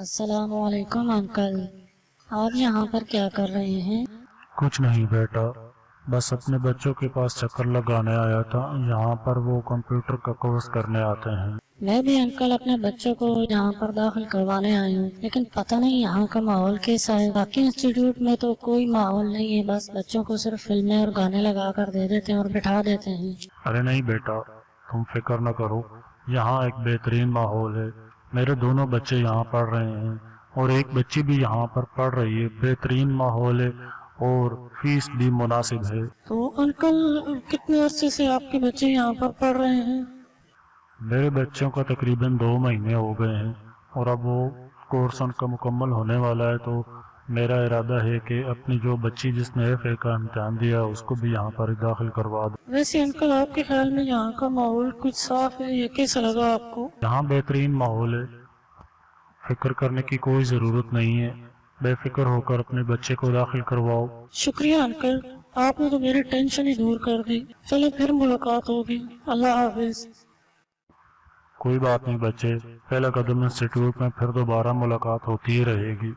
السلام علیکم انکل، آپ یہاں پر کیا کر رہے ہیں؟ کچھ نہیں بیٹا، بس اپنے بچوں کے پاس چکر لگانے آیا تھا۔ یہاں پر وہ کمپیوٹر کا کورس کرنے آتے ہیں۔ میں بھی انکل اپنے بچوں کو یہاں پر داخل کروانے آئی ہوں، لیکن پتہ نہیں یہاں کا ماحول کیسا ہے۔ باقی انسٹیٹیوٹ میں تو کوئی ماحول نہیں ہے، بس بچوں کو صرف فلمیں اور گانے لگا کر دے دیتے ہیں اور بٹھا دیتے ہیں۔ ارے نہیں بیٹا، تم فکر نہ کرو، یہاں ایک بہترین ماحول ہے۔ میرے دونوں بچے یہاں پڑھ رہے ہیں اور ایک بچی بھی یہاں پر پڑھ رہی ہے۔ بہترین ماحول ہے اور فیس بھی مناسب ہے۔ تو انکل کتنے عرصے سے آپ کے بچے یہاں پر پڑھ رہے ہیں؟ میرے بچوں کا تقریباً 2 مہینے ہو گئے ہیں اور اب وہ کورس ان کا مکمل ہونے والا ہے، تو میرا ارادہ ہے کہ اپنی جو بچی جس نے ایف اے کا امتحان دیا اس کو بھی یہاں پر داخل کروا دوں۔ ویسے انکل آپ کے خیال میں یہاں کا ماحول کچھ صاف ہے یا کیسا لگا آپ کو؟ یہاں بہترین ماحول ہے، فکر کرنے کی کوئی ضرورت نہیں ہے، بے فکر ہو کر اپنے بچے کو داخل کرواؤ۔ شکریہ انکل، آپ نے تو میری ٹینشن ہی دور کر دی۔ چلے پھر ملاقات ہوگی، اللہ حافظ۔ کوئی بات نہیں بچے، پہلا قدم انسٹیٹیوٹ میں، پھر دوبارہ ملاقات ہوتی ہی رہے گی۔